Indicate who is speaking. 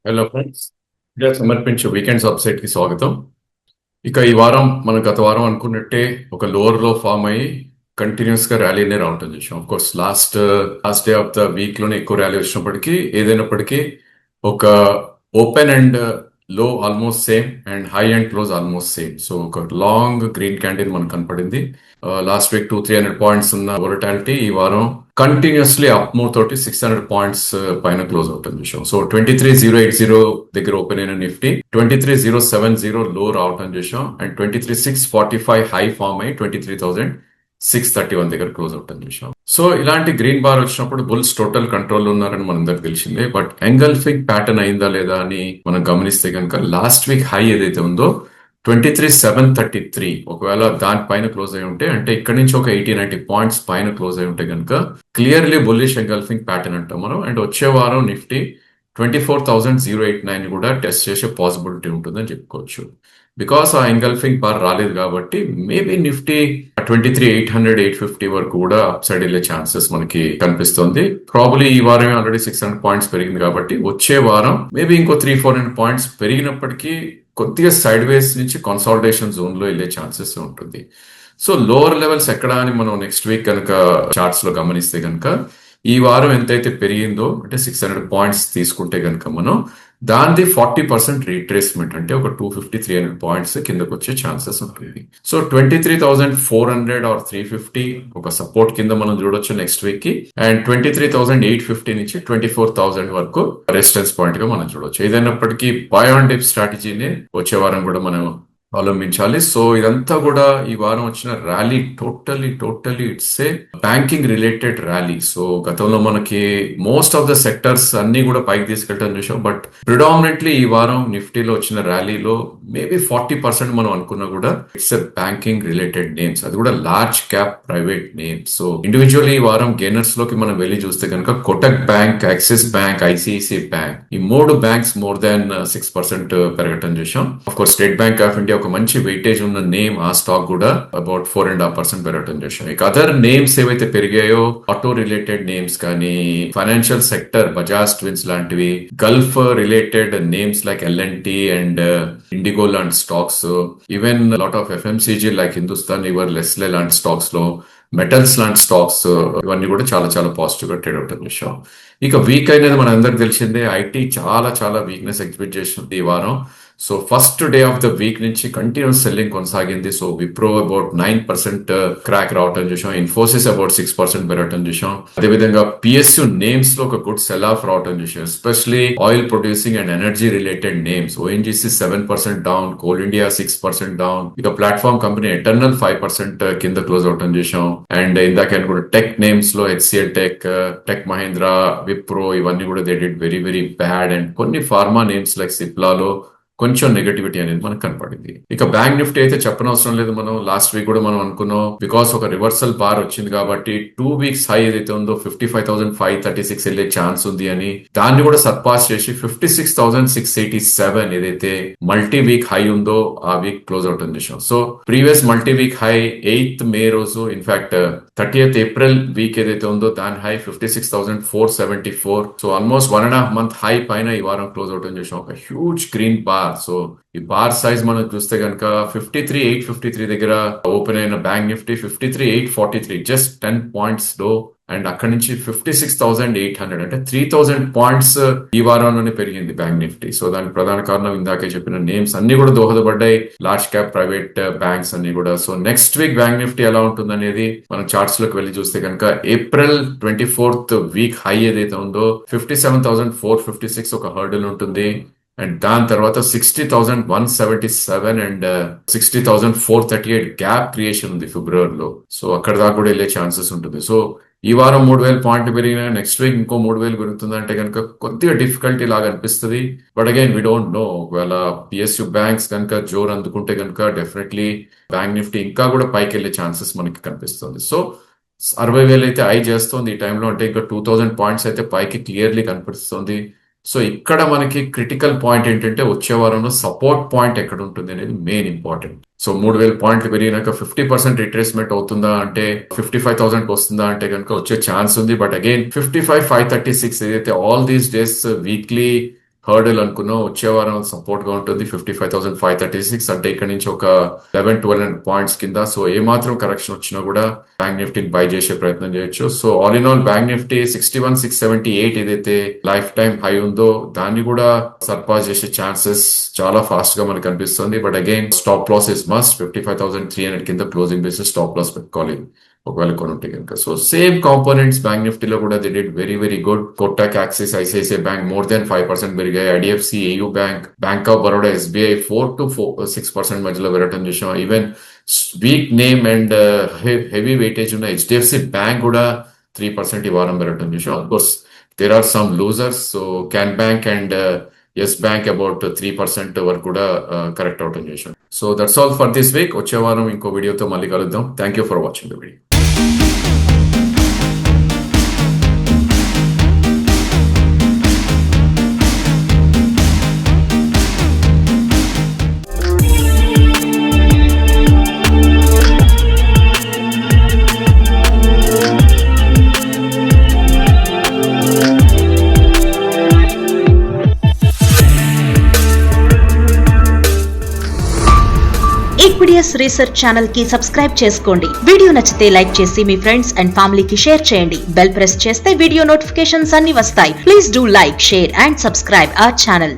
Speaker 1: Hello friends, India సమర్పించే weekends website కి స్వాగతం. ఇక ఈ వారం మనం గత వారం అనుకున్నట్టే ఒక లోవర్ లో ఫామ్ అయ్యి కంటిన్యూస్ గా ర్యాలీనే రావటం చూసాం. Of course last day of the week లోనే ఎక్కువ ర్యాలీ వచ్చినప్పటికీ ఏదైనప్పటికీ ఒక ఓపెన్ అండ్ లో almost same and high and close almost same. So ఒక లాంగ్ గ్రీన్ క్యాండిల్ మనకు కనపడింది. లాస్ట్ వీక్ 200-300 పాయింట్స్ ఉన్న వొలటాలిటీ ఈ వారం కంటిన్యూస్లీ అప్ మూవ్ తోటి 600 పాయింట్స్ పైన క్లోజ్ అవుతుంది విషయం. సో 23,080 దగ్గర ఓపెన్ అయిన నిఫ్టీ 23,070 లో రావటం చూసాం. అండ్ 23,645 హై ఫామ్ అయ్యి 23,631 దగ్గర క్లోజ్ అవుతుంది చూసాం. సో ఇలాంటి గ్రీన్ బార్ వచ్చినప్పుడు బుల్స్ టోటల్ కంట్రోల్ ఉన్నారని మనందరికి తెలిసిందే. బట్ ఎంగల్ఫింగ్ ప్యాటర్న్ అయిందా లేదా అని మనం గమనిస్తే కనుక లాస్ట్ వీక్ హై ఏదైతే ఉందో 23,733 ఒకవేళ దానిపైన క్లోజ్ అయి ఉంటే, అంటే ఇక్కడ నుంచి ఒక 80-90 పాయింట్స్ పైన క్లోజ్ అయి ఉంటే కనుక క్లియర్లీ బుల్లిష్ ఎంగల్ఫింగ్ ప్యాటర్న్ అంటాం మనం. అండ్ వచ్చే వారం నిఫ్టీ 24,089 కూడా టెస్ట్ చేసే పాసిబిలిటీ ఉంటుందని చెప్పుకోవచ్చు. బికాస్ ఆ ఎంగల్ఫింగ్ బార్ రాలేదు కాబట్టి మేబీ నిఫ్టీ 23,800-850 వరకు కూడా అప్ సైడ్ వెళ్ళే ఛాన్సెస్ మనకి కనిపిస్తుంది. ప్రాబబ్లీ ఈ వారమే ఆల్రెడీ 600 పాయింట్స్ పెరిగింది కాబట్టి వచ్చే వారం మేబీ ఇంకో 300-400 పాయింట్స్ పెరిగినప్పటికీ కొద్దిగా సైడ్ వేస్ నుంచి కన్సాలిడేషన్ జోన్ లో వెళ్ళే ఛాన్సెస్ ఉంటుంది. సో లోవర్ లెవెల్స్ ఎక్కడ అని మనం నెక్స్ట్ వీక్ కనుక చార్ట్స్ లో గమనిస్తే కనుక ఈ వారం ఎంతైతే పెరిగిందో అంటే 600 పాయింట్స్ తీసుకుంటే కనుక మనం దానిది 40% రీట్రేస్మెంట్, అంటే ఒక 250-300 పాయింట్స్ కిందకు వచ్చే ఛాన్సెస్ ఉంటుంది. సో 23,400 ఆర్ 350 ఒక సపోర్ట్ కింద మనం చూడొచ్చు నెక్స్ట్ వీక్ కి. అండ్ 23,850 నుంచి 24,000 వరకు రెసిస్టెన్స్ పాయింట్ గా మనం చూడొచ్చు. ఏదైనప్పటికీ బై ఆన్ డిప్ స్ట్రాటజీని వచ్చే వారం కూడా మనం అవలంబించాలి. సో ఇదంతా కూడా ఈ వారం వచ్చిన rally totally it's a banking related rally. So గతంలో మనకి మోస్ట్ ఆఫ్ ద సెక్టర్స్ అన్ని కూడా పైకి తీసుకెళ్ళడం చూసాం. బట్ ప్రిడామినెంట్లీ ఈ వారం నిఫ్టీలో వచ్చిన ర్యాలీలో మేబీ 40% మనం అనుకున్నా కూడా it's a banking related names, అది కూడా large cap private names. So individually ఈ వారం గెయినర్స్ లోకి మనం వెళ్ళి చూస్తే కనుక Kotak bank, axis bank, ICICI bank, ఈ 3 బ్యాంక్స్ మోర్ దాన్ 6% పెరగటం చూసాం. Of course state bank of India ఒక మంచి వెయిటేజ్ ఉన్న నేమ్, ఆ స్టాక్ కూడా అబౌట్ 4.5% పెరగటం చేశాం. ఇక అదర్ నేమ్స్ ఏవైతే పెరిగాయో ఆటో రిలేటెడ్ నేమ్స్ కానీ, ఫైనాన్షియల్ సెక్టర్ బజాజ్ ట్విన్స్ లాంటివి, gulf related names like LNT and IndiGo లాంటి stocks, even lot of FMCG like Hindustan యువర్ లెస్లే లాంటి స్టాక్స్ లో, మెటల్స్ లాంటి స్టాక్స్, ఇవన్నీ కూడా చాలా పాజిటివ్ గా ట్రేడ్ అవుతుంది విషయం. ఇక వీక్ అయినది మన అందరికి తెలిసిందే, ఐటీ చాలా వీక్నెస్ ఎగ్జిబిట్ చేసింది ఈ వారం. So first day of the week నుంచి కంటిన్యూస్ సెల్లింగ్ కొనసాగింది. సో విప్రో అబౌట్ 9% క్రాక్ రావటం చూసాం, ఇన్ఫోసిస్ అబౌట్ 6% పెరగటం చూసాం. అదేవిధంగా పిఎస్యు నేమ్స్ లో ఒక గుడ్ సెల్ ఆఫ్ రావటం చూసాం, especially oil producing and energy related names. ONGC 7% down, coal India 6% down. ఇక ప్లాట్ఫామ్ కంపెనీ ఎటర్నల్ 5% కింద క్లోజ్ అవటం చూసాం. అండ్ ఇందాక కూడా టెక్ నేమ్స్ లో హెచ్సిఎల్ టెక్ మహీంద్రా, విప్రో, ఇవన్నీ కూడా they did very bad. And కొన్ని ఫార్మా నేమ్స్ లైక్ సిప్లాలో కొంచెం నెగటివిటీ అనేది మనకు కనపడింది. ఇక బ్యాంక్ నిఫ్టీ అయితే చెప్పనవసరం లేదు. మనం లాస్ట్ వీక్ కూడా మనం అనుకున్నాం, బికాస్ ఒక రివర్సల్ బార్ వచ్చింది కాబట్టి 2 వీక్స్ హై ఏదైతే ఉందో 55,536 వెళ్ళే ఛాన్స్ ఉంది అని, దాన్ని కూడా సర్పాస్ చేసి 56,687 ఏదైతే మల్టీ వీక్ హై ఉందో ఆ వీక్ క్లోజ్ అవుట్ చేసాం. So previous multi week high 8th మే రోజు, ఇన్ఫాక్ట్ 30th ఏప్రిల్ వీక్ ఏదైతే ఉందో దాని high 56,474. So almost 1.5 month high పైన ఈ వారం క్లోజ్ అవుట్ చేసాం. ఒక హ్యూజ్ గ్రీన్ బార్. సో ఈ బార్ సైజ్ మనం చూస్తే కనుక 53,853 దగ్గర ఓపెన్ అయిన బ్యాంక్ నిఫ్టీ 53,843, జస్ట్ 10 పాయింట్స్ లో. అండ్ అక్కడ నుంచి 56,800 అంటే 3,000 పాయింట్స్ ఈ వారంలోనే పెరిగింది బ్యాంక్ నిఫ్టీ. సో దానికి ప్రధాన కారణం ఇందాకే చెప్పిన నేమ్స్ అన్ని కూడా దోహదపడ్డాయి, లార్జ్ క్యాప్ ప్రైవేట్ బ్యాంక్స్ అన్ని కూడా. So next week bank Nifty ఎలా ఉంటుంది అనేది మనం చార్ట్స్ లోకి వెళ్ళి చూస్తే కనుక ఏప్రిల్ 24th వీక్ హై ఏదైతే ఉందో 57,456 ఒక హర్డల్ ఉంటుంది. అండ్ దాని తర్వాత 60,177 అండ్ 60,438 గ్యాప్ క్రియేషన్ ఉంది ఫిబ్రవరిలో. సో అక్కడ దాకా కూడా వెళ్ళే ఛాన్సెస్ ఉంటుంది. సో ఈ వారం 3,000 పాయింట్లు పెరిగినా నెక్స్ట్ వీక్ ఇంకో 3,000 పెరుగుతుంది అంటే కనుక కొద్దిగా డిఫికల్టీ లాగా అనిపిస్తుంది. But again we don't know, ఒకవేళ పిఎస్యు బ్యాంక్స్ కనుక జోర్ అందుకుంటే కనుక డెఫినెట్లీ బ్యాంక్ నిఫ్టీ ఇంకా కూడా పైకి వెళ్ళే ఛాన్సెస్ మనకి కనిపిస్తుంది. సో 60,000 అయితే హై చేస్తుంది ఈ టైంలో, అంటే ఇంకా 2,000 పాయింట్స్ అయితే పైకి క్లియర్లీ కనిపిస్తుంది. సో ఇక్కడ మనకి క్రిటికల్ పాయింట్ ఏంటంటే వచ్చే వారంలో సపోర్ట్ పాయింట్ ఎక్కడ ఉంటుంది అనేది మెయిన్ ఇంపార్టెంట్. సో 3,000 పాయింట్లు పెరిగినాక 50% రిట్రేస్మెంట్ అవుతుందా అంటే 55,000 వస్తుందా అంటే కనుక వచ్చే ఛాన్స్ ఉంది. బట్ అగైన్ 55,536 ఏదైతే all these days weekly hurdle అనుకున్నాం. వచ్చే వారం సపోర్ట్ గా ఉంటుంది 55,536. అంటే ఇక్కడ నుంచి ఒక 11-12 పాయింట్స్ కింద. సో ఏ మాత్రం కరెక్షన్ వచ్చినా కూడా బ్యాంక్ నిఫ్టీని బై చేసే ప్రయత్నం చేయొచ్చు. So all in all bank Nifty 61,678 ఏదైతే లైఫ్ టైం హై ఉందో దాన్ని కూడా సర్పాస్ చేసే ఛాన్సెస్ చాలా ఫాస్ట్ గా మనకు కనిపిస్తుంది. But again stop loss is must. 55,300 కింద క్లోజింగ్ బేసిస్ స్టాప్ లాస్ పెట్టుకోవాలి ఒకవేళ కొనుంటే కనుక. సో సేమ్ కాంపోనెంట్స్ బ్యాంక్ నిఫ్టీలో కూడా they did very very good. Kotak, Axis, ICICI bank more than 5% పెరిగాయి. IDFC, AU bank, bank of Baroda, SBI 4 to 6% మధ్యలో పెరగటం చూసాం. Even weak name and heavy weightage ఉన్న హెచ్డిఎఫ్సి బ్యాంక్ కూడా 3% ఈ వారం పెరగటం చూసాం. Of course there are some losers. So క్యాన్ bank and Yes bank about 3% వరకు కూడా కరెక్ట్ అవటం చేసాం. So that's all for this week. వచ్చే వారం ఇంకో వీడియోతో మళ్ళీ కలుద్దాం. Thank you for watching the video.
Speaker 2: ఈక్విడియస్ రీసెర్చ్ ఛానల్ కి సబ్స్క్రైబ్ చేసుకోండి. వీడియో నచ్చితే లైక్ చేసి మీ ఫ్రెండ్స్ అండ్ ఫ్యామిలీకి షేర్ చేయండి. బెల్ ప్రెస్ చేస్తే వీడియో నోటిఫికేషన్స్ అన్ని వస్తాయి. Please do like, share and subscribe our channel.